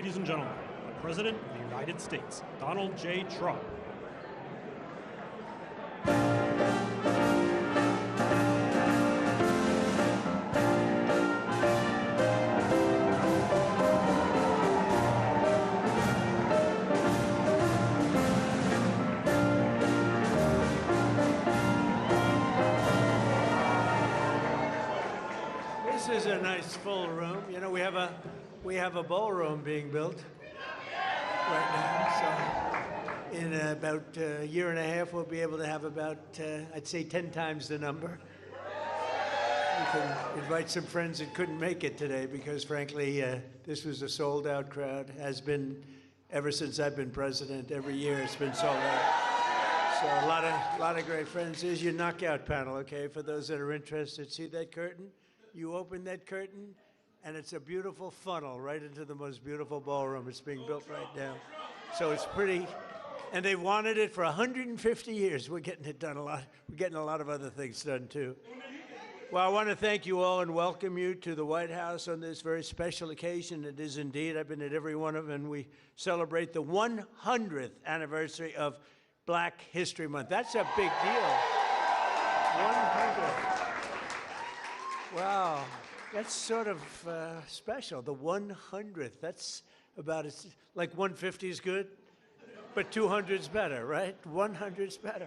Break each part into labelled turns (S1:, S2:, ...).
S1: Ladies and gentlemen, the President of the United States, Donald J. Trump.
S2: This is a nice full room. You know, we have a ballroom being built right now. So in about a year and a half, we'll be able to have about, I'd say, 10 times the number. We can invite some friends that couldn't make it today because, frankly, this was a sold-out crowd. Has been ever since I've been president. Every year it's been sold out. So a lot of great friends. Here's your knockout panel, okay, for those that are interested. See that curtain? You open that curtain, and it's a beautiful funnel right into the most beautiful ballroom. It's being built right now. So it's pretty, and they wanted it for 150 years. We're getting it done a lot. We're getting a lot of other things done, too. Well, I want to thank you all and welcome you to the White House on this very special occasion. It is indeed. I've been at every one of them, and we celebrate the 100th anniversary of Black History Month. That's a big deal. 100. Wow, that's sort of special, the 100th. That's about, it's like 150 is good, but 200 is better, right? 100 is better.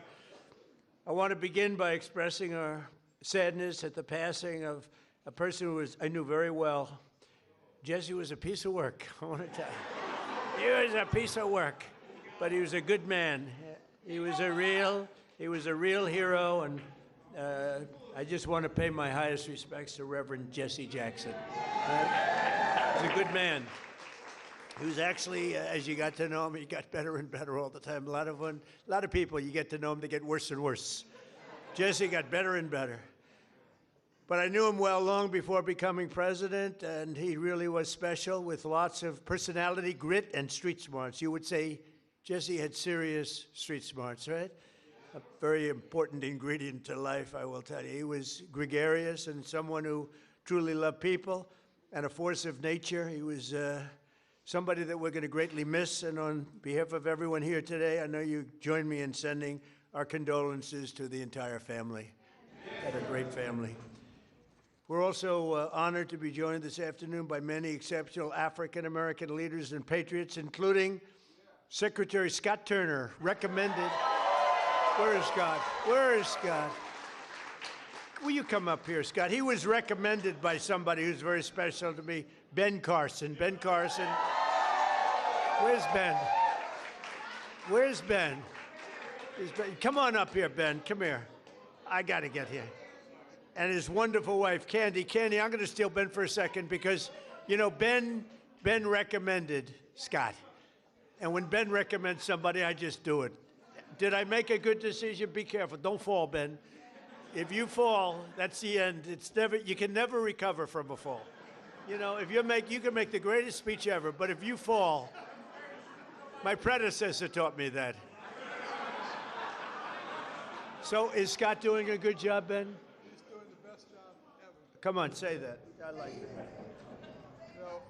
S2: I want to begin by expressing our sadness at the passing of a person who I knew very well. Jesse was a piece of work, I want to tell you. He was a piece of work, but he was a good man. He was a real hero, and I just want to pay my highest respects to Reverend Jesse Jackson. He's a good man. He was actually, as you got to know him, he got better and better all the time. A lot of people, you get to know him, they get worse and worse. Jesse got better and better. But I knew him well long before becoming president, and he really was special with lots of personality, grit, and street smarts. You would say Jesse had serious street smarts, right? A very important ingredient to life, I will tell you. He was gregarious and someone who truly loved people and a force of nature. He was somebody that we're going to greatly miss. And on behalf of everyone here today, I know you join me in sending our condolences to the entire family. Had a great family. We're also honored to be joined this afternoon by many exceptional African-American leaders and patriots, including Secretary Scott Turner, recommended. Where is Scott? Where is Scott? Will you come up here, Scott? He was recommended by somebody who's very special to me, Ben Carson. Ben Carson. Where's Ben? Where's Ben? Come on up here, Ben. Come here. I got to get here. And his wonderful wife, Candy. Candy, I'm going to steal Ben for a second because, you know, Ben recommended Scott. And when Ben recommends somebody, I just do it. Did I make a good decision? Be careful. Don't fall, Ben. If you fall, that's the end. You can never recover from a fall. You know, you can make the greatest speech ever, but if you fall, my predecessor taught me that. So is Scott doing a good job, Ben?
S3: He's doing the best job ever.
S2: Come on, say that. I like it.
S3: So,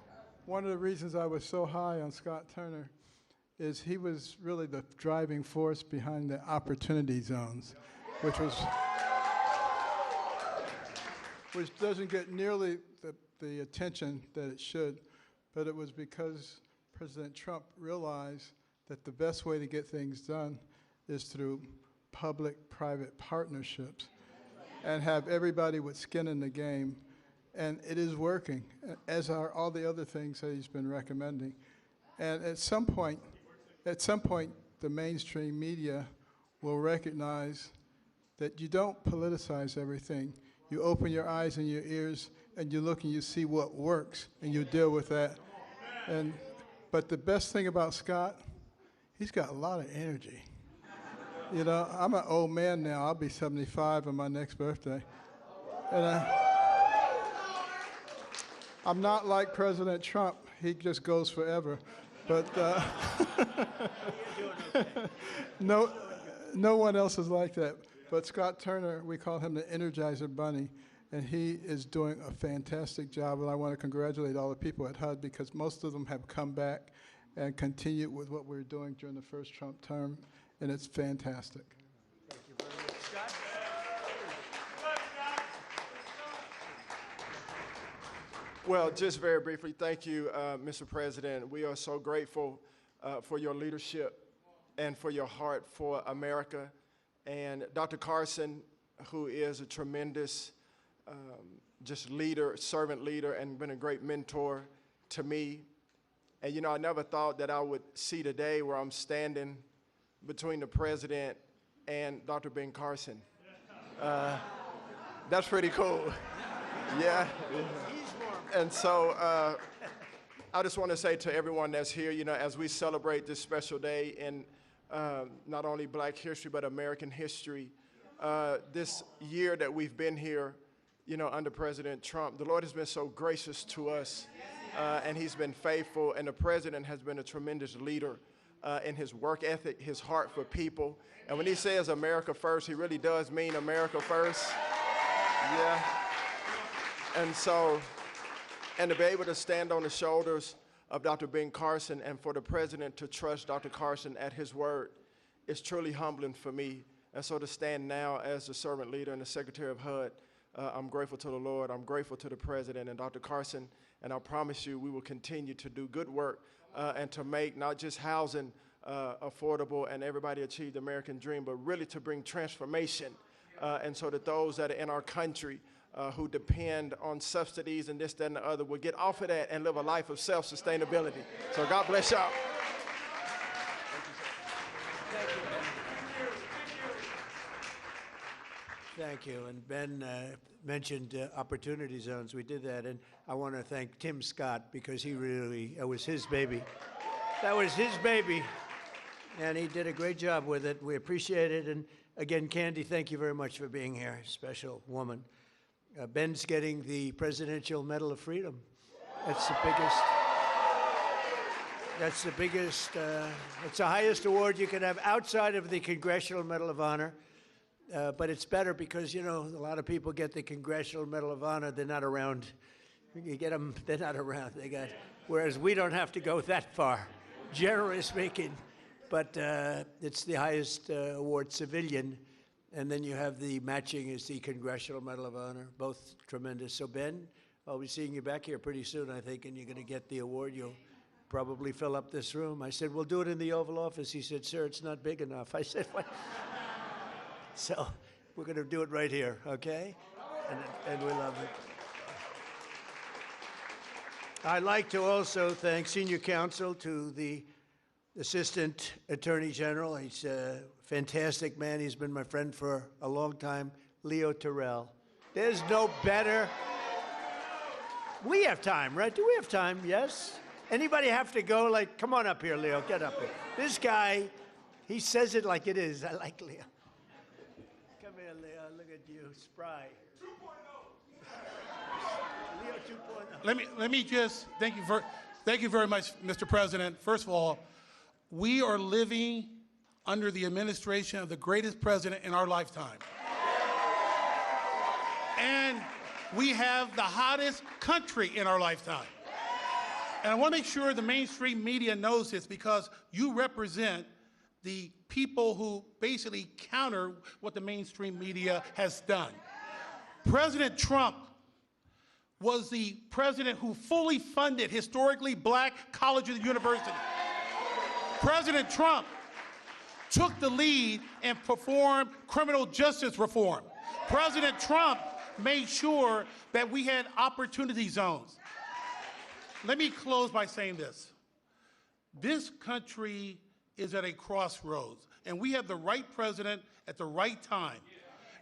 S3: one of the reasons I was so high on Scott Turner is he was really the driving force behind the opportunity zones, which doesn't get nearly the attention that it should, but it was because President Trump realized that the best way to get things done is through public-private partnerships and have everybody with skin in the game, and it is working, as are all the other things that he's been recommending. And at some point, the mainstream media will recognize that you don't politicize everything. You open your eyes and your ears, and you look and you see what works, and you deal with that. But the best thing about Scott, he's got a lot of energy. You know, I'm an old man now. I'll be 75 on my next birthday. And I'm not like President Trump. He just goes forever. But no one else is like that. But Scott Turner, we call him the Energizer Bunny. and he is doing a fantastic job, and I want to congratulate all the people at HUD because most of them have come back and continued with what we were doing during the first Trump term, and it's fantastic.
S2: Thank you very much, Scott.
S4: Well, just very briefly, thank you, Mr. President. We are so grateful for your leadership and for your heart for America. And Dr. Carson, who is a tremendous just leader, servant leader, and been a great mentor to me. And you know, I never thought that I would see the day where I'm standing between the president and Dr. Ben Carson. That's pretty cool. Yeah. And so I just want to say to everyone that's here, you know, as we celebrate this special day in not only Black history, but American history, this year that we've been here, you know, under President Trump, the Lord has been so gracious to us, and he's been faithful, and the president has been a tremendous leader in his work ethic, his heart for people. And when he says America first, he really does mean America first. Yeah. And so, and to be able to stand on the shoulders of Dr. Ben Carson and for the president to trust Dr. Carson at his word is truly humbling for me. And so to stand now as the servant leader and the secretary of HUD, I'm grateful to the Lord, I'm grateful to the president and Dr. Carson, and I promise you we will continue to do good work and to make not just housing affordable and everybody achieve the American dream, but really to bring transformation. And so that those that are in our country who depend on subsidies and this, that, and the other will get off of that and live a life of self-sustainability. So God bless y'all.
S2: Thank you. And Ben mentioned opportunity zones. We did that, and I want to thank Tim Scott because he really, it was his baby. That was his baby, and he did a great job with it. We appreciate it. And again, Candy, thank you very much for being here. Special woman. Ben's getting the Presidential Medal of Freedom. That's the biggest. That's the biggest. It's the highest award you can have outside of the Congressional Medal of Honor. But it's better because, you know, a lot of people get the Congressional Medal of Honor. They're not around. You get them, they're not around. Whereas we don't have to go that far, generally speaking. But it's the highest award, civilian. And then you have the matching is the Congressional Medal of Honor, both tremendous. So Ben, I'll be seeing you back here pretty soon, I think, and you're going to get the award. You'll probably fill up this room. I said, we'll do it in the Oval Office. He said, sir, it's not big enough. I said, what? So we're going to do it right here, okay? And we love it. I'd like to also thank senior counsel to the Assistant Attorney General. He's a fantastic man. He's been my friend for a long time, Leo Terrell. There's no better. We have time, right? Do we have time? Yes? Anybody have to go? Like, come on up here, Leo. Get up here. This guy, he says it like it is. I like Leo. Come here, Leo. Look at you. Spry. 2.0. Leo 2.0.
S5: Let me just thank you very much, Mr. President. First of all, we are living under the administration of the greatest president in our lifetime. And we have the hottest country in our lifetime. And I want to make sure the mainstream media knows this because you represent the people who basically counter what the mainstream media has done. President Trump was the president who fully funded historically Black colleges and universities. President Trump took the lead and performed criminal justice reform. President Trump made sure that we had opportunity zones. Let me close by saying this. This country is at a crossroads, and we have the right president at the right time.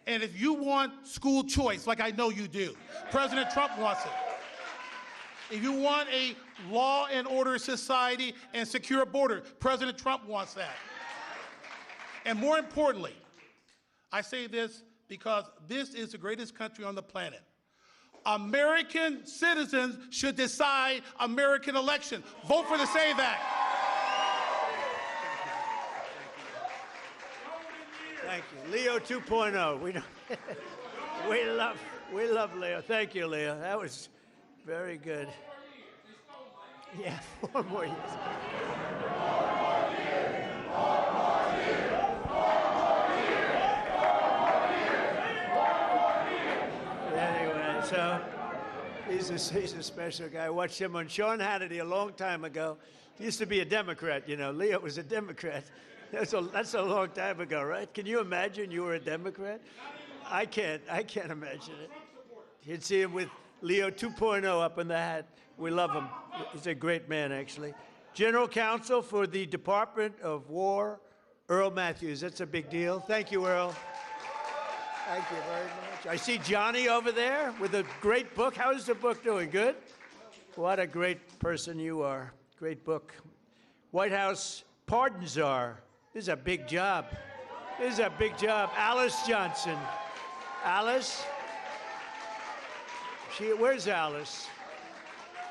S5: And if you want school choice, like I know you do, President Trump wants it. If you want a law and order society and secure border, President Trump wants that. And more importantly, I say this because this is the greatest country on the planet. American citizens should decide American elections. Vote for the SAVE Act.
S2: Thank you. Leo 2.0. We love Leo. Thank you, Leo. That was very good. Yeah, 4 more years. Anyway, so he's a special guy. I watched him on Sean Hannity a long time ago. He used to be a Democrat, you know. Leo was a Democrat. That's a long time ago, right? Can you imagine you were a Democrat? I can't imagine it. You'd see him with Leo 2.0 up in the hat. We love him. He's a great man, actually. General Counsel for the Department of War, Earl Matthews. That's a big deal. Thank you, Earl. Thank you very much. I see Johnny over there with a great book. How is the book doing? Good? What a great person you are. Great book. White House Pardon Czar. This is a big job. This is a big job. Alice Johnson. Alice? Where's Alice?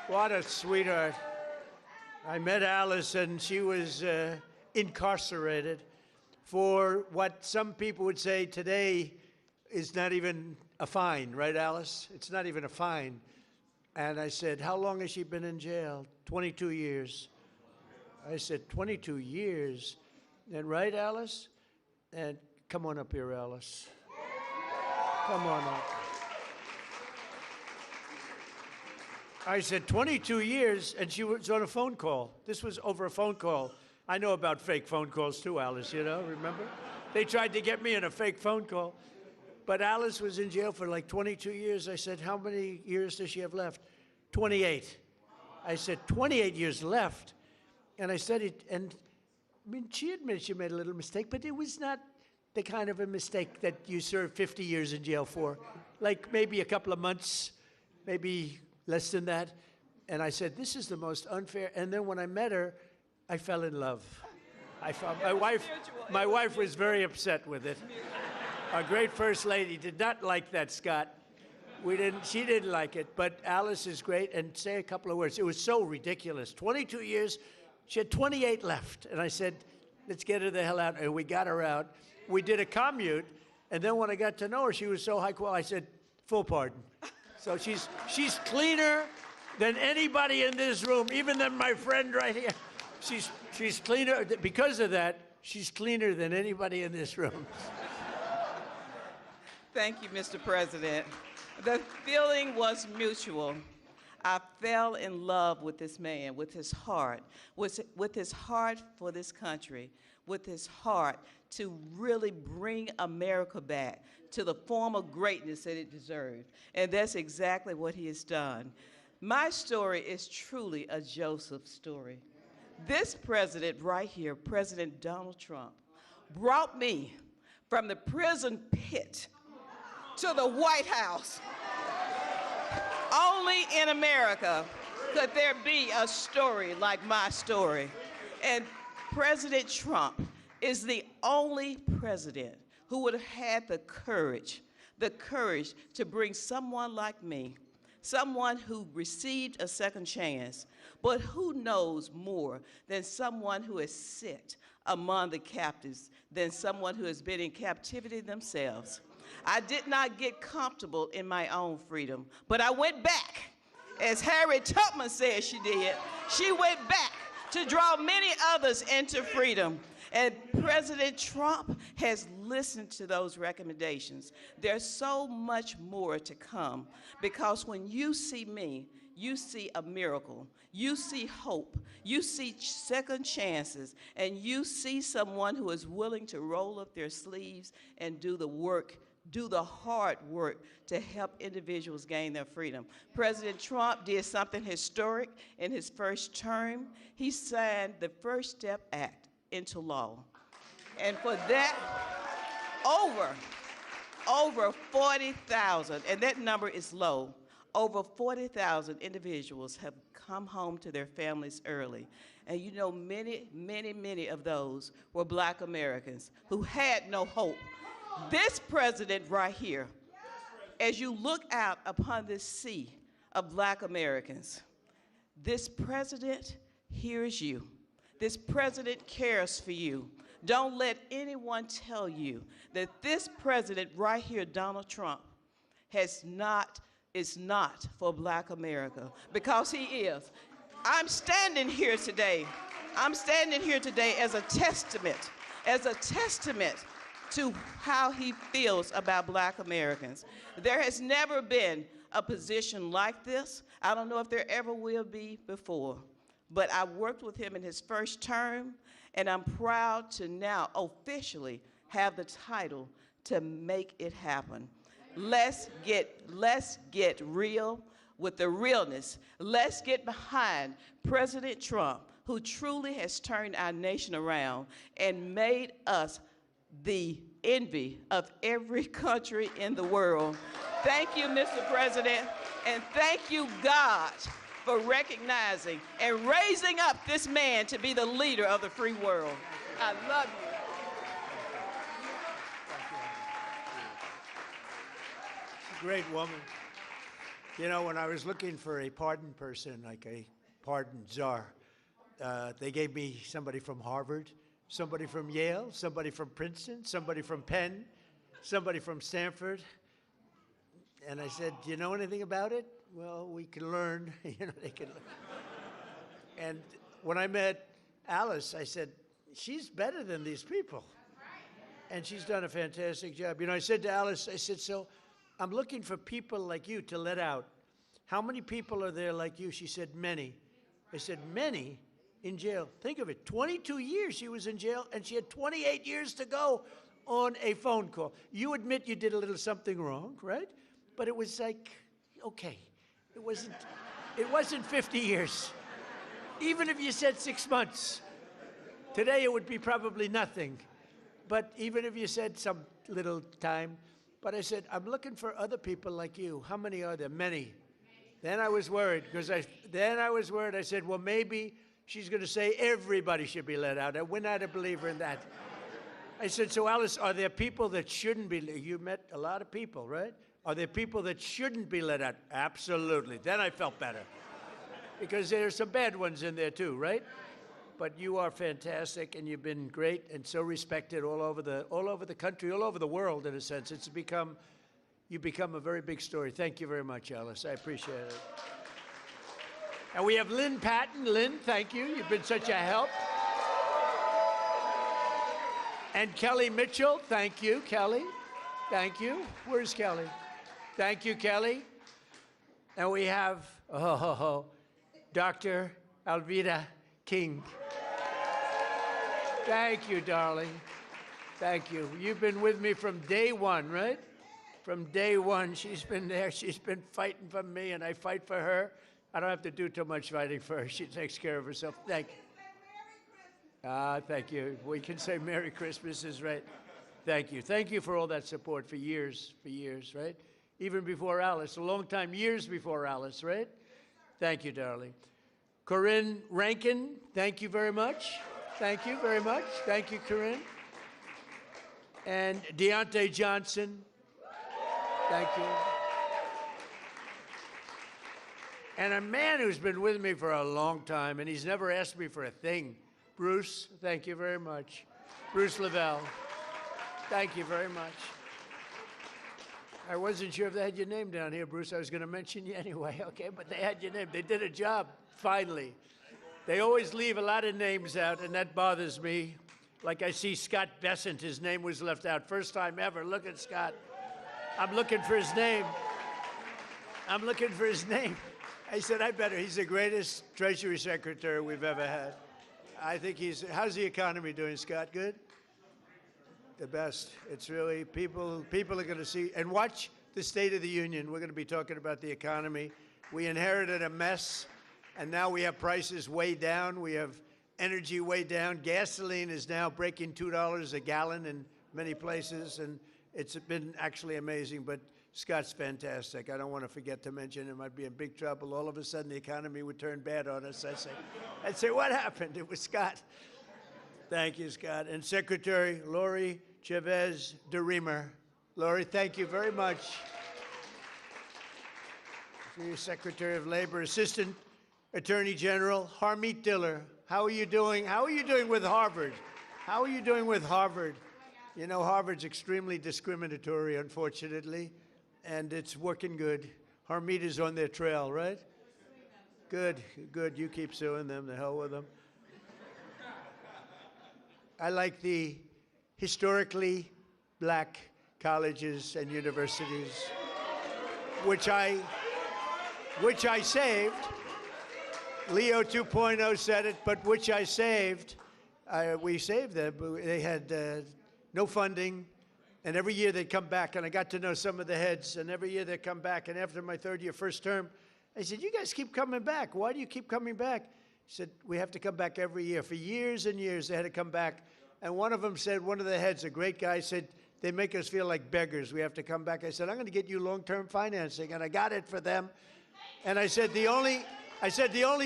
S2: What a sweetheart. I met Alice and she was incarcerated for what some people would say today is not even a fine, right, Alice? It's not even a fine. And I said, how long has she been in jail? 22 years. I said, 22 years? And right, Alice? And come on up here, Alice. Come on up. I said, 22 years, and she was on a phone call. This was over a phone call. I know about fake phone calls too, Alice, you know, remember? They tried to get me in a fake phone call. But Alice was in jail for like 22 years. I said, how many years does she have left? 28. I said, 28 years left. And I said it, and I mean, she admitted she made a little mistake, but it was not the kind of a mistake that you serve 50 years in jail for. Like maybe a couple of months, maybe less than that. And I said, this is the most unfair. And then when I met her, I fell in love. My wife was very upset with it. Our great First Lady did not like that, Scott. She didn't like it, but Alice is great. And say a couple of words. It was so ridiculous. 22 years, she had 28 left. And I said, let's get her the hell out. And we got her out. We did a commute. And then when I got to know her, she was so high quality. I said, full pardon. So she's cleaner than anybody in this room, even than my friend right here. She's cleaner. Because of that, she's cleaner than anybody in this room.
S6: Thank you, Mr. President. The feeling was mutual. I fell in love with this man, with his heart for this country, with his heart to really bring America back to the form of greatness that it deserved. And that's exactly what he has done. My story is truly a Joseph story. This president right here, President Donald Trump, brought me from the prison pit to the White House. Only in America could there be a story like my story. And President Trump is the only president who would have had the courage to bring someone like me, someone who received a second chance, but who knows more than someone who has sit among the captives, than someone who has been in captivity themselves. I did not get comfortable in my own freedom, but I went back, as Harriet Tubman said she did. She went back to draw many others into freedom. And President Trump has listened to those recommendations. There's so much more to come, because when you see me, you see a miracle. You see hope. You see second chances. And you see someone who is willing to roll up their sleeves and do the work, do the hard work to help individuals gain their freedom. President Trump did something historic in his first term. He signed the First Step Act into law. And for that, over 40,000, and that number is low, over 40,000 individuals have come home to their families early. And you know, many of those were Black Americans who had no hope. This president right here, as you look out upon this sea of Black Americans, this president hears you. This president cares for you. Don't let anyone tell you that this president right here, Donald Trump, is not for Black America, because he is. I'm standing here today as a testament to how he feels about Black Americans. There has never been a position like this. I don't know if there ever will be before, but I worked with him in his first term, and I'm proud to now officially have the title to make it happen. Let's get real with the realness. Let's get behind President Trump, who truly has turned our nation around and made us the envy of every country in the world. Thank you, Mr. President, and thank you, God, for recognizing and raising up this man to be the leader of the free world. I love you.
S2: Great woman. You know, when I was looking for a pardon person, like a pardon czar, they gave me somebody from Harvard, somebody from Yale, somebody from Princeton, somebody from Penn, somebody from Stanford. And I said, do you know anything about it? Well, we can learn. You know, they can learn. And when I met Alice, I said, she's better than these people. And she's done a fantastic job. You know, I said to Alice, I said, so I'm looking for people like you to let out. How many people are there like you? She said, many. I said, many in jail. Think of it, 22 years she was in jail, and she had 28 years to go on a phone call. You admit you did a little something wrong, right? But it was like, okay, it wasn't 50 years. Even if you said 6 months, today it would be probably nothing. But even if you said some little time, but I said, I'm looking for other people like you. How many are there? Many. Then I was worried, because I said, well, maybe she's going to say everybody should be let out. We're not a believer in that. I said, so Alice, are there people that shouldn't be? You met a lot of people, right? Are there people that shouldn't be let out? Absolutely. Then I felt better, because there are some bad ones in there too, right? But you are fantastic, and you've been great and so respected all over the country, all over the world, in a sense. You've become a very big story. Thank you very much, Alice. I appreciate it. And we have Lynn Patton. Lynn, thank you. You've been such a help. And Kelly Mitchell, thank you, Kelly. Thank you. Where's Kelly? Thank you, Kelly. And we have Dr. Alveda King. Thank you, darling. Thank you. You've been with me from day one, right? From day one, she's been there. She's been fighting for me, and I fight for her. I don't have to do too much fighting for her. She takes care of herself. Thank you. Thank you. We can say Merry Christmas is right. Thank you. Thank you for all that support for years, right? Even before Alice, a long time, years before Alice, right? Thank you, darling. Corinne Rankin, thank you very much. Thank you very much. Thank you, Corinne. And Deontay Johnson, thank you. And a man who's been with me for a long time, and he's never asked me for a thing. Bruce, thank you very much. Bruce Lavelle, thank you very much. I wasn't sure if they had your name down here, Bruce. I was going to mention you anyway, okay? But they had your name. They did a job, finally. They always leave a lot of names out, and that bothers me. Like I see Scott Bessent, his name was left out. First time ever. Look at Scott. I'm looking for his name. I'm looking for his name. I said, I better. He's the greatest Treasury Secretary we've ever had. I think how's the economy doing, Scott? Good? The best. It's really, people are going to see, and watch the State of the Union. We're going to be talking about the economy. We inherited a mess, and now we have prices way down. We have energy way down. Gasoline is now breaking $2 a gallon in many places, and it's been actually amazing, but Scott's fantastic. I don't want to forget to mention him. I'd be in big trouble. All of a sudden, the economy would turn bad on us. I'd say, what happened? It was Scott. Thank you, Scott. And Secretary Lori Chavez DeReamer. Lori, thank you very much. For your Secretary of Labor, Assistant Attorney General Harmeet Diller. How are you doing? How are you doing with Harvard? How are you doing with Harvard? You know, Harvard's extremely discriminatory, unfortunately. and it's working good. Harmeeta's on their trail, right? Good, good. You keep suing them. The hell with them. I like the historically black colleges and universities, which I saved. Leo 2.0 said it, but which I saved. We saved them. They had no funding, and every year they'd come back, and I got to know some of the heads, and every year they'd come back, and after my third year, first term, I said, you guys keep coming back. Why do you keep coming back? He said, we have to come back every year. For years and years, they had to come back. And one of them said, one of the heads, a great guy, said, they make us feel like beggars. We have to come back. I said, I'm going to get you long-term financing, and I got it for them. And I said, the only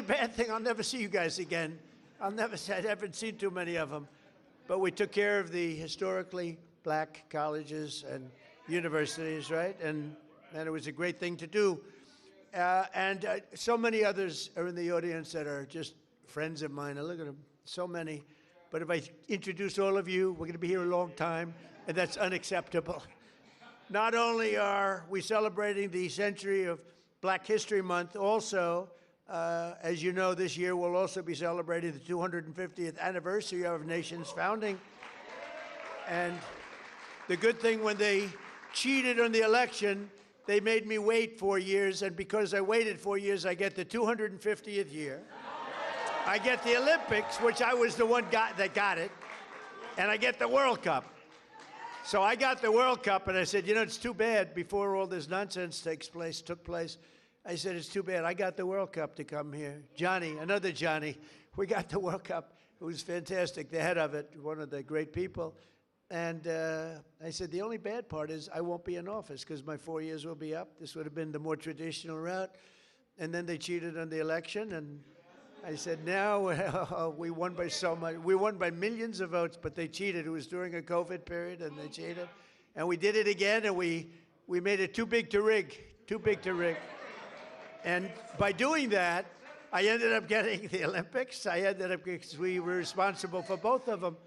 S2: bad thing, I'll never see you guys again. I haven't seen too many of them. But we took care of the historically black colleges and universities, right? And it was a great thing to do. So many others are in the audience that are just friends of mine. I look at them, so many. But if I introduce all of you, we're going to be here a long time, and that's unacceptable. Not only are we celebrating the century of Black History Month, also, as you know, this year we'll also be celebrating the 250th anniversary of our nation's founding. And the good thing, when they cheated on the election, they made me wait 4 years, and because I waited 4 years, I get the 250th year. I get the Olympics, which I was the one that got it, and I get the World Cup. So I got the World Cup, and I said, you know, it's too bad, before all this nonsense took place, I said, it's too bad. I got the World Cup to come here. Johnny, another Johnny, we got the World Cup. It was fantastic, the head of it, one of the great people. And I said, the only bad part is I won't be in office because my 4 years will be up. This would have been the more traditional route. And then they cheated on the election. And I said, now we won by so much. We won by millions of votes, but they cheated. It was during a COVID period, and they cheated. And we did it again, and we made it too big to rig, too big to rig. And by doing that, I ended up getting the Olympics. Because we were responsible for both of them.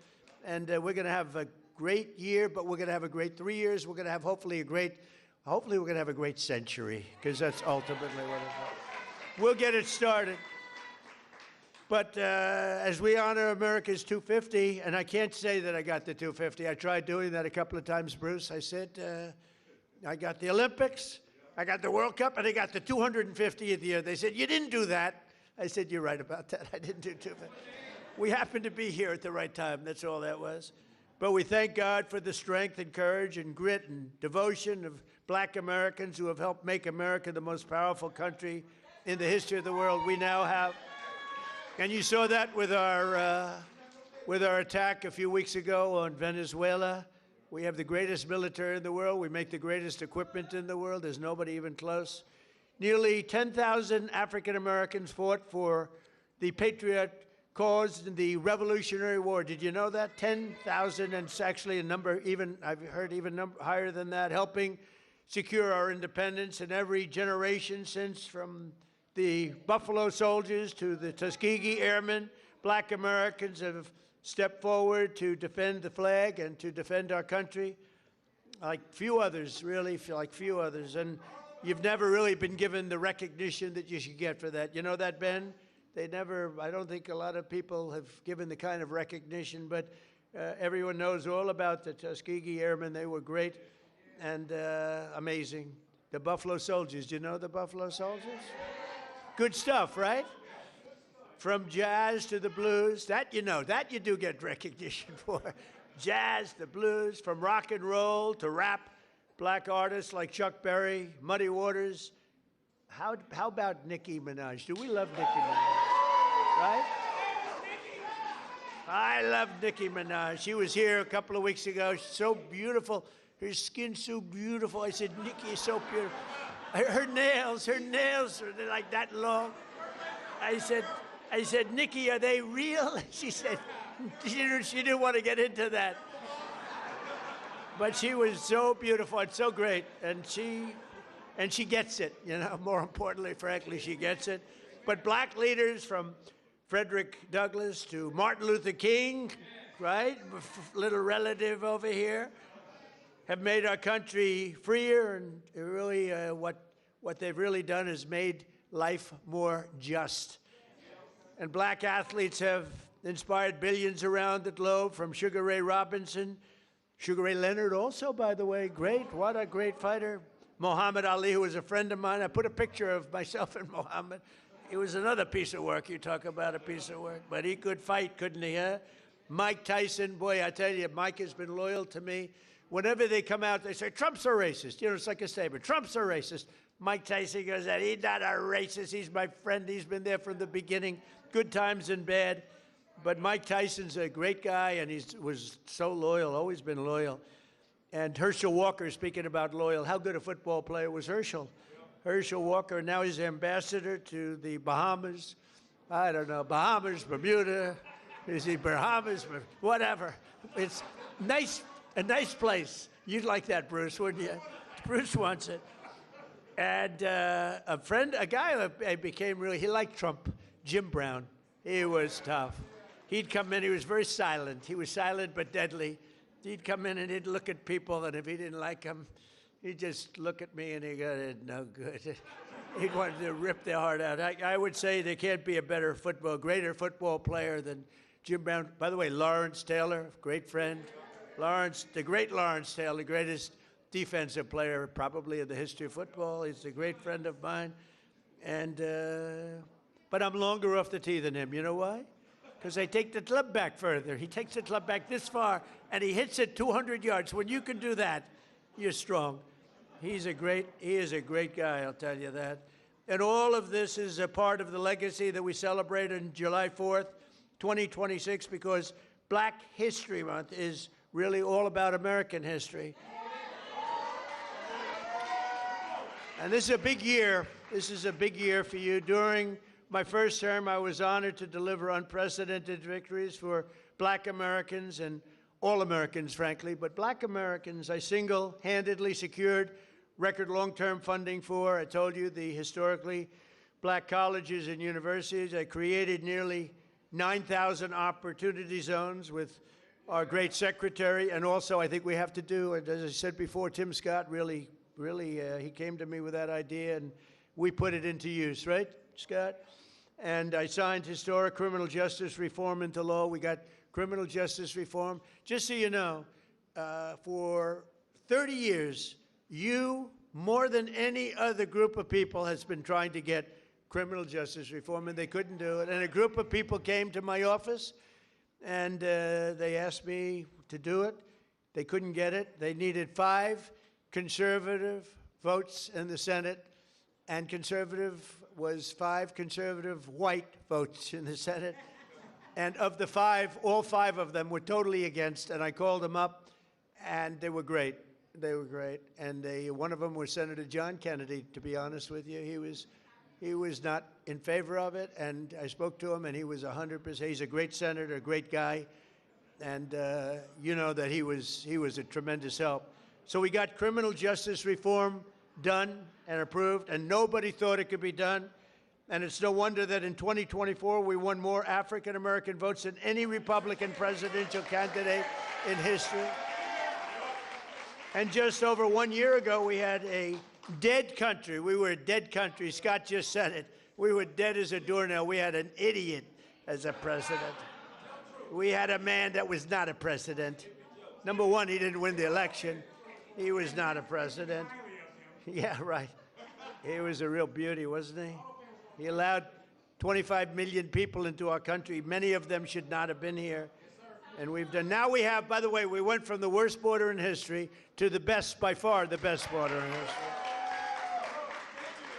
S2: And we're going to have a great year, but we're going to have a great 3 years. We're going to have hopefully we're going to have a great century, because that's ultimately what it is. We'll get it started. But as we honor America's 250, and I can't say that I got the 250. I tried doing that a couple of times, Bruce. I said, I got the Olympics, I got the World Cup, and I got the 250th year. They said, you didn't do that. I said, you're right about that. I didn't do 250. We happened to be here at the right time. That's all that was. But we thank God for the strength and courage and grit and devotion of black Americans who have helped make America the most powerful country in the history of the world we now have. And you saw that with our attack a few weeks ago on Venezuela. We have the greatest military in the world. We make the greatest equipment in the world. There's nobody even close. Nearly 10,000 African Americans fought for the patriot cause in the Revolutionary War. Did you know that? 10,000, and it's actually a number even, I've heard even higher than that, helping secure our independence in every generation since, from the Buffalo Soldiers to the Tuskegee Airmen. Black Americans have stepped forward to defend the flag and to defend our country like few others, really, like few others. And you've never really been given the recognition that you should get for that. You know that, Ben? I don't think a lot of people have given the kind of recognition, but everyone knows all about the Tuskegee Airmen. They were great and amazing. The Buffalo Soldiers, do you know the Buffalo Soldiers? Good stuff, right? From jazz to the blues, that you know, that you do get recognition for. Jazz, the blues, from rock and roll to rap, black artists like Chuck Berry, Muddy Waters. How about Nicki Minaj? Do we love Nicki Minaj? Right? I love Nicki Minaj. She was here a couple of weeks ago. She's so beautiful. Her skin's so beautiful. I said, Nicki is so beautiful. Her nails are like that long. I said, Nicki, are they real? She said, she didn't want to get into that. But she was so beautiful and so great. And she gets it, you know, more importantly, frankly, she gets it. But black leaders from Frederick Douglass to Martin Luther King, right? Little relative over here. have made our country freer, and really what they've really done is made life more just. And black athletes have inspired billions around the globe, from Sugar Ray Robinson, Sugar Ray Leonard also, by the way, great, what a great fighter. Muhammad Ali, who was a friend of mine. I put a picture of myself and Muhammad. It was another piece of work. You talk about a piece of work. But he could fight, couldn't he, huh? Mike Tyson, boy, I tell you, Mike has been loyal to me. Whenever they come out, they say, Trump's a racist. You know, it's like a statement. Trump's a racist. Mike Tyson goes, he's not a racist. He's my friend. He's been there from the beginning, good times and bad. But Mike Tyson's a great guy, and he was so loyal, always been loyal. And Herschel Walker, speaking about loyal, how good a football player was Herschel? Herschel Walker, now he's ambassador to the Bahamas. I don't know, Bahamas, Bermuda, is he Bahamas, whatever. It's nice, a nice place. You'd like that, Bruce, wouldn't you? Bruce wants it. And a guy I became really, he liked Trump, Jim Brown. He was tough. He'd come in, he was very silent. He was silent but deadly. He'd come in and he'd look at people, and if he didn't like them, he'd just look at me and he'd go, it's no good. He wanted to rip their heart out. I would say there can't be a greater football player than Jim Brown. By the way, Lawrence Taylor, great friend. The great Lawrence Taylor, the greatest defensive player probably in the history of football. He's a great friend of mine. And, but I'm longer off the tee than him. You know why? Because I take the club back further. He takes the club back this far, and he hits it 200 yards. When you can do that, you're strong. He is a great guy, I'll tell you that. And all of this is a part of the legacy that we celebrate on July 4th, 2026, because Black History Month is really all about American history. And this is a big year. This is a big year for you. During my first term, I was honored to deliver unprecedented victories for Black Americans and all Americans, frankly. But Black Americans, I single-handedly secured record long-term funding for. I told you, the historically Black colleges and universities. I created nearly 9,000 opportunity zones with our great secretary. And also, I think we have to do, and as I said before, Tim Scott really, he came to me with that idea, and we put it into use, right, Scott? And I signed historic criminal justice reform into law. We got criminal justice reform. Just so you know, for 30 years, you, more than any other group of people, has been trying to get criminal justice reform, and they couldn't do it. And a group of people came to my office, and they asked me to do it. They couldn't get it. They needed 5 conservative votes in the Senate, and conservative was 5 conservative white votes in the Senate. And of the 5, all 5 of them were totally against, and I called them up, and they were great. They were great. And one of them was Senator John Kennedy, to be honest with you. He was not in favor of it, and I spoke to him, and he was 100%. He's a great senator, a great guy, and you know that he was a tremendous help. So we got criminal justice reform done and approved, and nobody thought it could be done. And it's no wonder that in 2024, we won more African-American votes than any Republican presidential candidate in history. And just over 1 year ago, we had a dead country. We were a dead country. Scott just said it. We were dead as a doornail. We had an idiot as a president. We had a man that was not a president. Number one, he didn't win the election. He was not a president. Yeah, right. He was a real beauty, wasn't he? He allowed 25 million people into our country. Many of them should not have been here. And we've done. Now we have, by the way, we went from the worst border in history to the best, by far, the best border in history.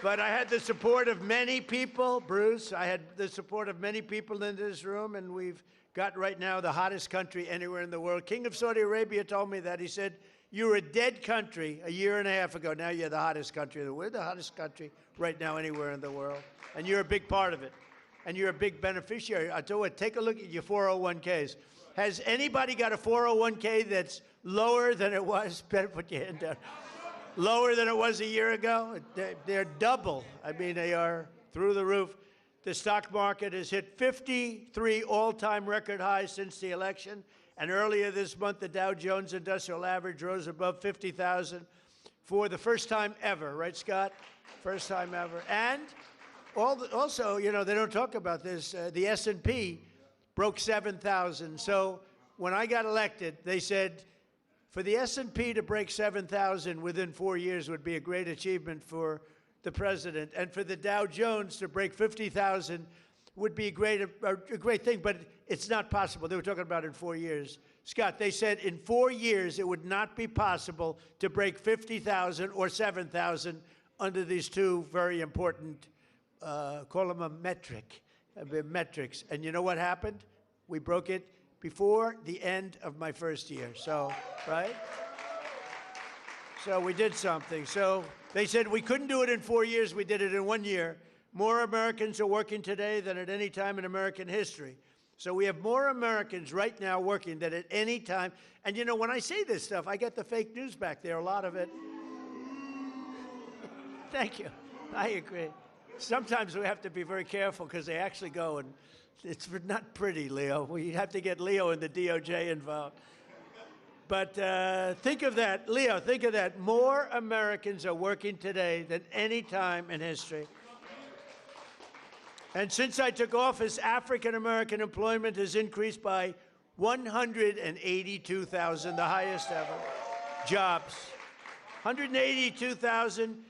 S2: But I had the support of many people, Bruce. I had the support of many people in this room, and we've got right now the hottest country anywhere in the world. King of Saudi Arabia told me that. He said, you were a dead country a year and a half ago. Now you're the hottest country. We're the hottest country right now anywhere in the world. And you're a big part of it. And you're a big beneficiary. I tell you what, take a look at your 401ks. Has anybody got a 401k that's lower than it was? Better put your hand down. Lower than it was a year ago? They're double. I mean, they are through the roof. The stock market has hit 53 all-time record highs since the election. And earlier this month, the Dow Jones Industrial Average rose above 50,000 for the first time ever, right, Scott? First time ever. And also, you know, they don't talk about this, the S&P broke 7,000. So when I got elected, they said, for the S&P to break 7,000 within 4 years would be a great achievement for the president, and for the Dow Jones to break 50,000 would be a great thing, but it's not possible. They were talking about in 4 years. Scott, they said in 4 years it would not be possible to break 50,000 or 7,000 under these two very important, call them a metrics. And you know what happened? We broke it before the end of my first year. So, right? So we did something. So they said we couldn't do it in 4 years. We did it in 1 year. More Americans are working today than at any time in American history. So we have more Americans right now working than at any time. And you know, when I say this stuff, I get the fake news back there, a lot of it. Thank you. I agree. Sometimes we have to be very careful because they actually go, and it's not pretty, Leo. We have to get Leo and the DOJ involved. But think of that, Leo, think of that. More Americans are working today than any time in history. And since I took office, African-American employment has increased by 182,000, the highest ever. Jobs. 182,000.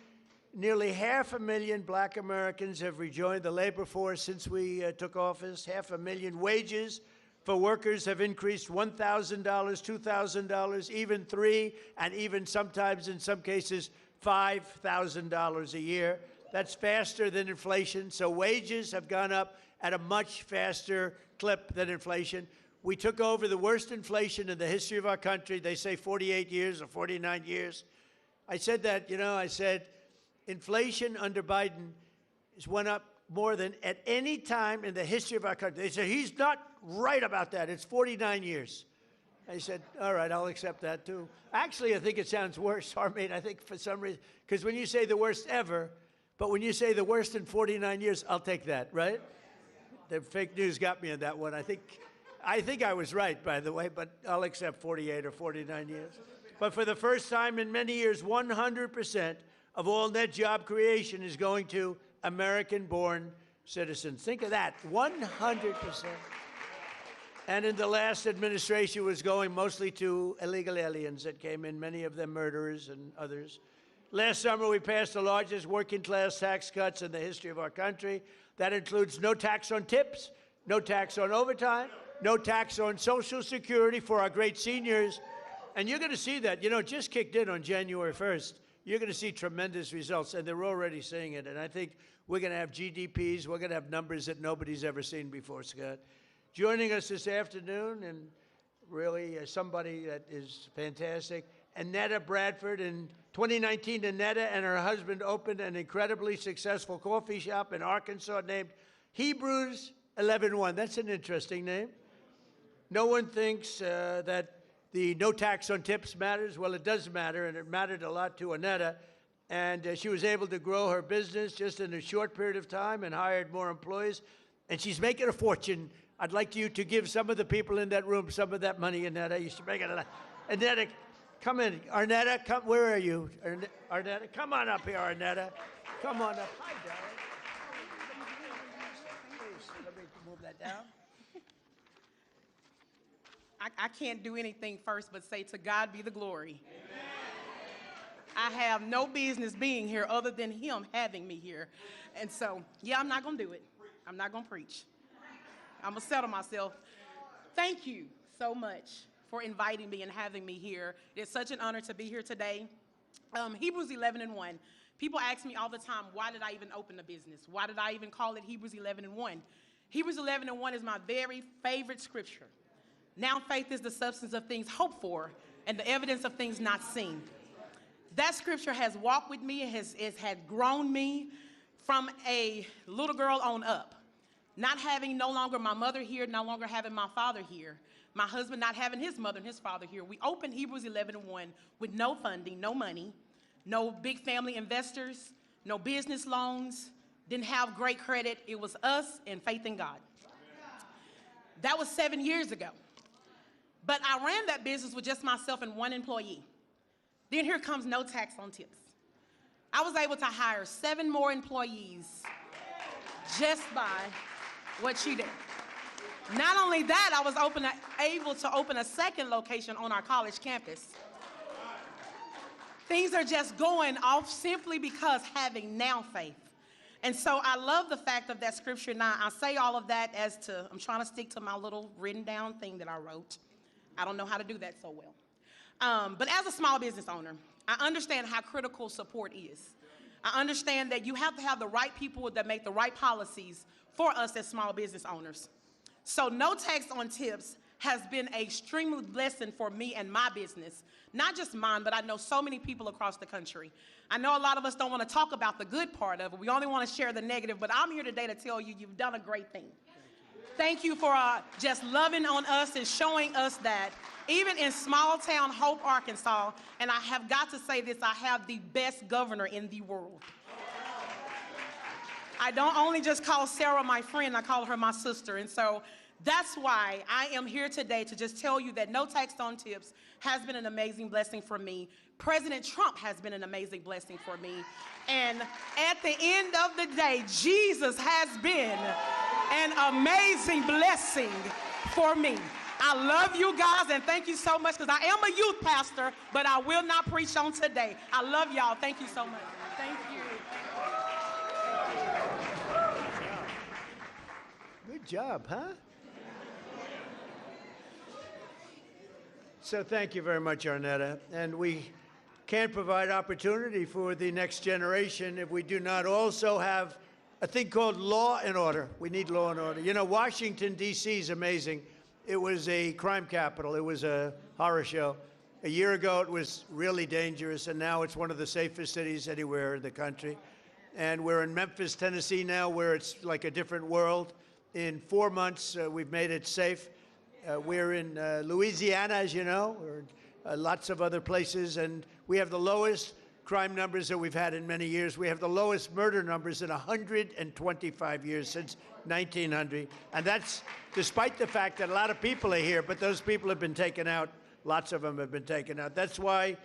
S2: Nearly 500,000 black Americans have rejoined the labor force since we took office. 500,000 wages for workers have increased $1,000, $2,000, even $3,000, and even sometimes, in some cases, $5,000 a year. That's faster than inflation. So wages have gone up at a much faster clip than inflation. We took over the worst inflation in the history of our country. They say 48 years or 49 years. I said that, you know, I said inflation under Biden has went up more than at any time in the history of our country. They said, he's not right about that. It's 49 years. I said, all right, I'll accept that too. Actually, I think it sounds worse, Harmeet. I think for some reason, because when you say the worst ever, but when you say the worst in 49 years, I'll take that, right? The fake news got me on that one. I think I was right, by the way, but I'll accept 48 or 49 years. But for the first time in many years, 100% of all net job creation is going to American-born citizens. Think of that, 100%. And in the last administration, it was going mostly to illegal aliens that came in, many of them murderers and others. Last summer, we passed the largest working-class tax cuts in the history of our country. That includes no tax on tips, no tax on overtime, no tax on Social Security for our great seniors. And you're going to see that. You know, it just kicked in on January 1st. You're going to see tremendous results, and they're already seeing it. And I think we're going to have GDPs. We're going to have numbers that nobody's ever seen before, Scott. Joining us this afternoon, and really somebody that is fantastic, Annetta Bradford. In 2019, Annetta and her husband opened an incredibly successful coffee shop in Arkansas named Hebrews 11:1. That's an interesting name. No one thinks that the no tax on tips matters. Well, it does matter, and it mattered a lot to Annetta. And she was able to grow her business just in a short period of time and hired more employees. And she's making a fortune. I'd like you to give some of the people in that room some of that money, Annetta. You should make it a lot. Annetta, come in. Arnetta, come. Where are you? Arnetta, come on up here, Arnetta. Come on up. Hi, darling. Let me move that down.
S7: I can't do anything first but say to God be the glory. Amen. I have no business being here other than him having me here. And so, yeah, I'm not going to do it. I'm not going to preach. I'm going to settle myself. Thank you so much for inviting me and having me here. It's such an honor to be here today. Hebrews 11:1. People ask me all the time, why did I even open a business? Why did I even call it Hebrews 11:1? Hebrews 11:1 is my very favorite scripture. Now faith is the substance of things hoped for and the evidence of things not seen. That scripture has walked with me, it has grown me from a little girl on up. Not having no longer my mother here, no longer having my father here, my husband not having his mother and his father here. We opened Hebrews 11:1 with no funding, no money, no big family investors, no business loans, didn't have great credit. It was us and faith in God. That was 7 years ago. But I ran that business with just myself and one employee. Then here comes no tax on tips. I was able to hire 7 more employees just by what she did. Not only that, I was able to open a second location on our college campus. Things are just going off simply because having now faith. And so I love the fact of that scripture. Now, I say all of that I'm trying to stick to my little written down thing that I wrote. I don't know how to do that so well. But as a small business owner, I understand how critical support is. I understand that you have to have the right people that make the right policies for us as small business owners. So no tax on tips has been an extreme blessing for me and my business. Not just mine, but I know so many people across the country. I know a lot of us don't want to talk about the good part of it. We only want to share the negative, but I'm here today to tell you you've done a great thing. Thank you for just loving on us and showing us that even in small town Hope, Arkansas, and I have got to say this, I have the best governor in the world. I don't only just call Sarah my friend, I call her my sister. And so that's why I am here today to just tell you that no tax on tips has been an amazing blessing for me. President Trump has been an amazing blessing for me. And at the end of the day, Jesus has been an amazing blessing for me. I love you guys and thank you so much because I am a youth pastor, but I will not preach on today. I love y'all. Thank you so much. Thank you.
S2: Good job, huh? So thank you very much, Arnetta. And we can't provide opportunity for the next generation if we do not also have a thing called law and order. We need law and order. You know, Washington, D.C. is amazing. It was a crime capital. It was a horror show. A year ago, it was really dangerous, and now it's one of the safest cities anywhere in the country. And we're in Memphis, Tennessee now, where it's like a different world. In 4 months, we've made it safe. We're in Louisiana, as you know. We're in lots of other places, and we have the lowest crime numbers that we've had in many years. We have the lowest murder numbers in 125 years, since 1900. And that's despite the fact that a lot of people are here, but those people have been taken out. Lots of them have been taken out. That's why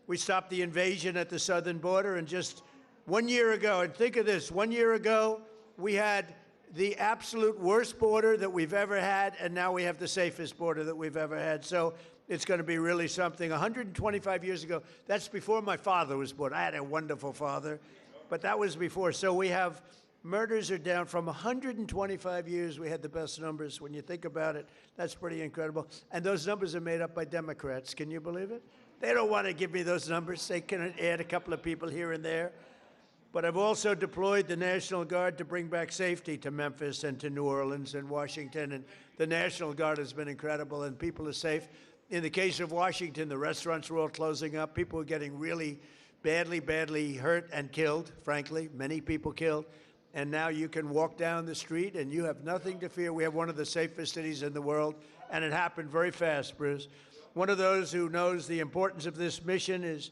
S2: we stopped the invasion at the southern border. And just 1 year ago, and think of this, 1 year ago, we had the absolute worst border that we've ever had, and now we have the safest border that we've ever had. So it's going to be really something. 125 years ago, that's before my father was born. I had a wonderful father, but that was before. So we have, murders are down from 125 years. We had the best numbers. When you think about it, that's pretty incredible. And those numbers are made up by Democrats. Can you believe it? They don't want to give me those numbers. They can add a couple of people here and there. But I've also deployed the National Guard to bring back safety to Memphis and to New Orleans and Washington. And the National Guard has been incredible, and people are safe. In the case of Washington, the restaurants were all closing up. People were getting really badly hurt and killed, frankly, many people killed. And now you can walk down the street and you have nothing to fear. We have one of the safest cities in the world, and it happened very fast, Bruce. One of those who knows the importance of this mission is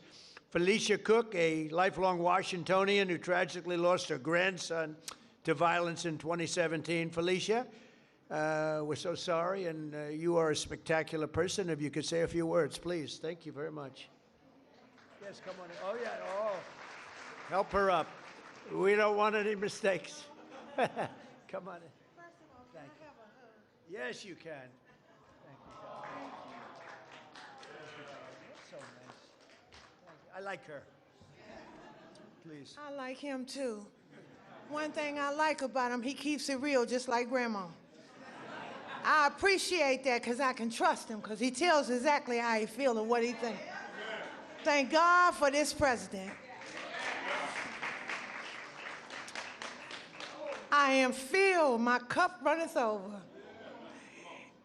S2: Felicia Cook, a lifelong Washingtonian who tragically lost her grandson to violence in 2017. Felicia, we're so sorry, and you are a spectacular person. If you could say a few words, please. Thank you very much. Yes, come on in. Oh, yeah. Oh, help her up. We don't want any mistakes. Come on in.
S8: First of all, can I have a hug?
S2: Yes, you can. Thank you, darling. Thank you, darling. You're so nice. Thank you. I like her. Please.
S8: I like him too. One thing I like about him, he keeps it real just like Grandma. I appreciate that because I can trust him because he tells exactly how he feels and what he thinks. Thank God for this president. I am filled, my cup runneth over.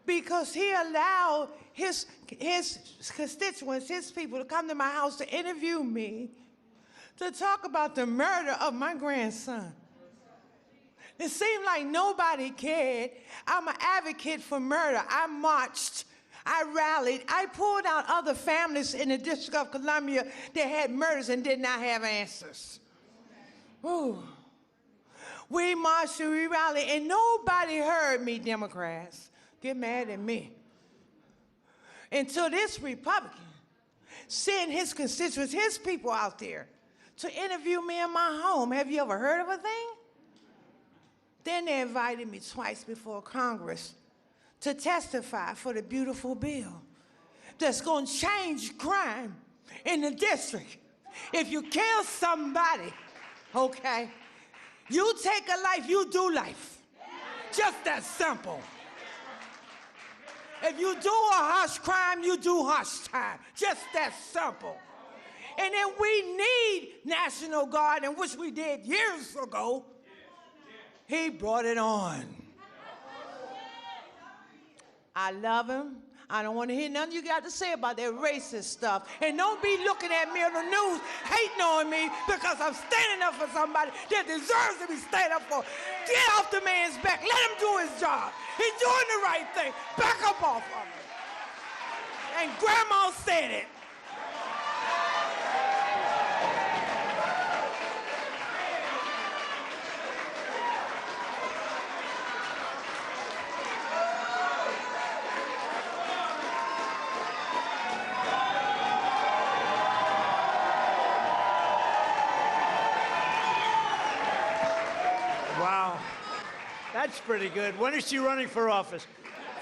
S8: Because he allowed his constituents, his people to come to my house to interview me, to talk about the murder of my grandson. It seemed like nobody cared. I'm an advocate for murder. I marched, I rallied, I pulled out other families in the District of Columbia that had murders and did not have answers. Ooh. We marched and we rallied, and nobody heard me, Democrats. Get mad at me. until this Republican sent his constituents, his people out there to interview me in my home. Have you ever heard of a thing? Then they invited me twice before Congress to testify for the beautiful bill that's going to change crime in the district. If you kill somebody, okay, you take a life, you do life. Just that simple. If you do a harsh crime, you do harsh time. Just that simple. And then we need National Guard, and which we did years ago. He brought it on. I love him. I don't want to hear nothing you got to say about that racist stuff. And don't be looking at me on the news hating on me because I'm standing up for somebody that deserves to be standing up for. Get off the man's back. Let him do his job. He's doing the right thing. Back up off of him. And Grandma said it.
S2: Wow. That's pretty good. When is she running for office?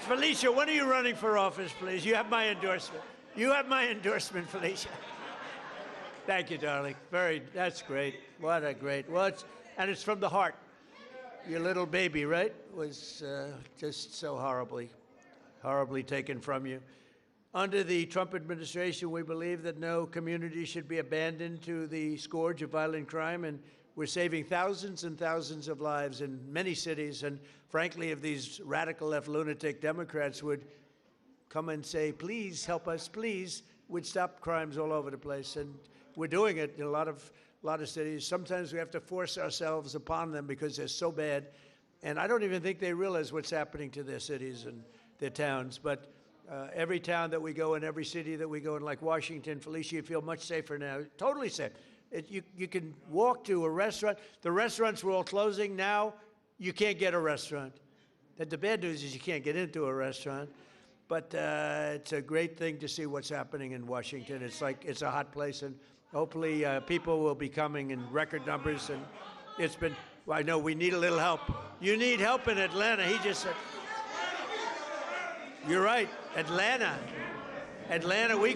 S2: Felicia, when are you running for office, please? You have my endorsement. You have my endorsement, Felicia. Thank you, darling. That's great. What a great, and it's from the heart. Your little baby, right, was just so horribly taken from you. Under the Trump administration, we believe that no community should be abandoned to the scourge of violent crime, and we're saving thousands and thousands of lives in many cities. And frankly, if these radical left lunatic Democrats would come and say, please help us, please, we'd stop crimes all over the place. And we're doing it in a lot of cities. Sometimes we have to force ourselves upon them because they're so bad. And I don't even think they realize what's happening to their cities and their towns. But every town that we go in, every city that we go in, like Washington, Felicia, you feel much safer now, totally safe. You can walk to a restaurant. The restaurants were all closing. Now you can't get a restaurant. The bad news is you can't get into a restaurant. But it's a great thing to see what's happening in Washington. It's a hot place, and hopefully people will be coming in record numbers. And I know we need a little help. You need help in Atlanta. He just said, you're right, Atlanta, we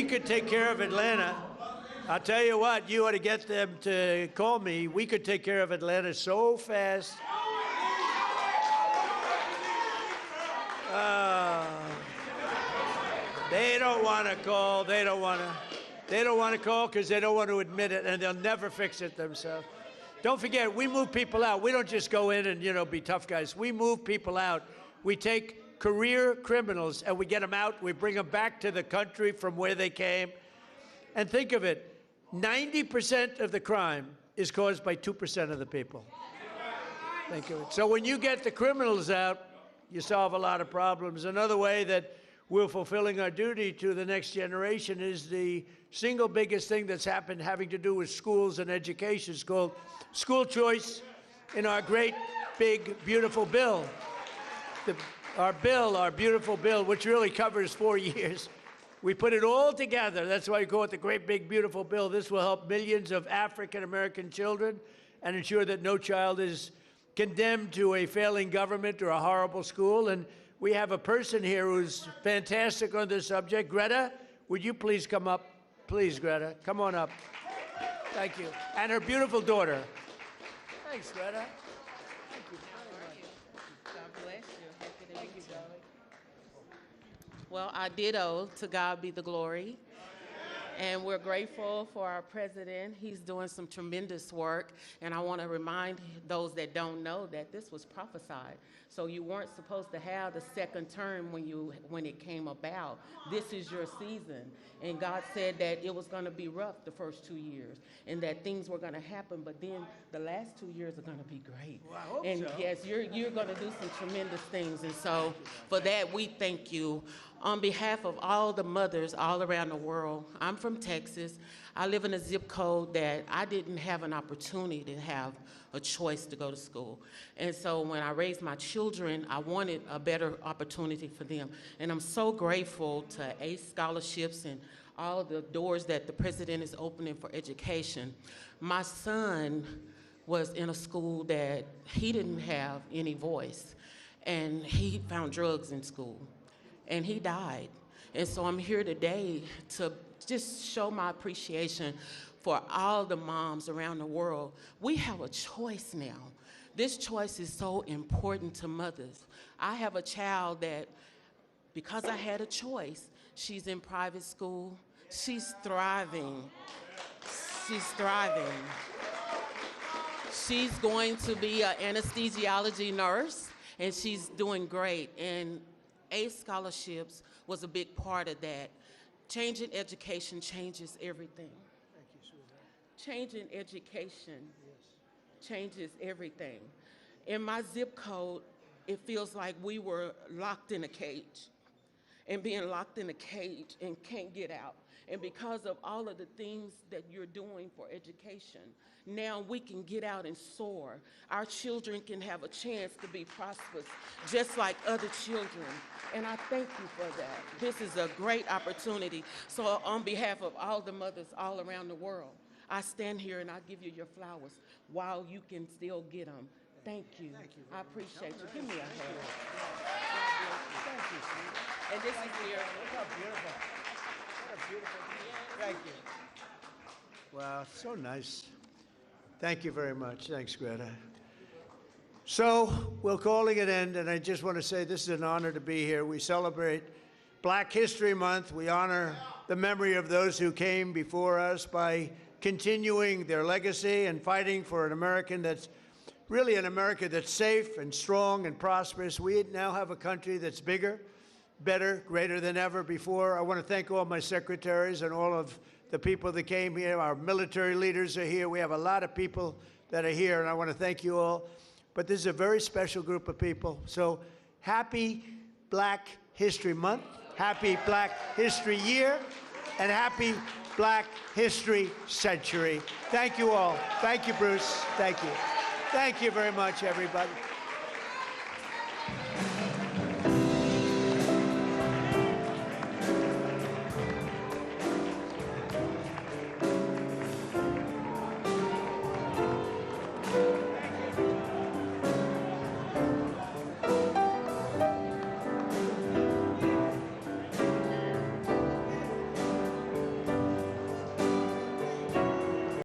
S2: could take care of Atlanta. I'll tell you what, you ought to get them to call me. We could take care of Atlanta so fast. They don't want to call. They don't want to call because they don't want to admit it, and they'll never fix it themselves. Don't forget, we move people out. We don't just go in and, be tough guys. We move people out. We take career criminals and we get them out. We bring them back to the country from where they came. And think of it, 90% of the crime is caused by 2% of the people. Think of it. So when you get the criminals out, you solve a lot of problems. Another way that we're fulfilling our duty to the next generation is the single biggest thing that's happened having to do with schools and education. It's called school choice in our great, big, beautiful bill. Our beautiful bill, which really covers 4 years. We put it all together. That's why we call it the great, big, beautiful bill. This will help millions of African-American children and ensure that no child is condemned to a failing government or a horrible school. And we have a person here who's fantastic on this subject. Greta, would you please come up? Please, Greta, come on up. Thank you. And her beautiful daughter. Thanks, Greta. Thank you very much.
S9: God bless you. Happy to meet you, darling. Well, I ditto, to God be the glory. And we're grateful for our president. He's doing some tremendous work. And I want to remind those that don't know that this was prophesied. So you weren't supposed to have the second term when it came about. This is your season. And God said that it was going to be rough the first 2 years and that things were going to happen. But then the last 2 years are going to be great.
S2: Well, I hope
S9: and
S2: so.
S9: yes, you're going to do some tremendous things. And so for that, we thank you. On behalf of all the mothers all around the world, I'm from Texas. I live in a zip code that I didn't have an opportunity to have a choice to go to school. And so when I raised my children, I wanted a better opportunity for them. And I'm so grateful to ACE scholarships and all the doors that the president is opening for education. My son was in a school that he didn't have any voice, and he found drugs in school, and he died. And so I'm here today to just show my appreciation for all the moms around the world. We have a choice now. This choice is so important to mothers. I have a child that, because I had a choice, she's in private school. She's thriving. She's thriving. She's going to be an anesthesiology nurse, and she's doing great. And ACE scholarships was a big part of that. Changing education changes everything.
S2: Thank you, sweetheart.
S9: Changing education changes everything. In my zip code, it feels like we were locked in a cage, and being locked in a cage and can't get out. And because of all of the things that you're doing for education, now we can get out and soar. Our children can have a chance to be prosperous, just like other children. And I thank you for that. This is a great opportunity. So on behalf of all the mothers all around the world, I stand here and I give you your flowers while you can still get them. Thank you. I appreciate you. Give me a hand.
S2: Thank you, sweetheart.
S9: And this is your.
S2: Look how beautiful. What a beautiful day. Thank you. Wow, so nice. Thank you very much. Thanks, Greta. So we're calling it end, and I just want to say this is an honor to be here. We celebrate Black History Month. We honor the memory of those who came before us by continuing their legacy and fighting for an American that's really an America that's safe and strong and prosperous. We now have a country that's bigger, better, greater than ever before. I want to thank all my secretaries and all of the people that came here. Our military leaders are here. We have a lot of people that are here, and I want to thank you all. But this is a very special group of people. So happy Black History Month, happy Black History Year, and happy Black History Century. Thank you all. Thank you, Bruce. Thank you. Thank you very much, everybody.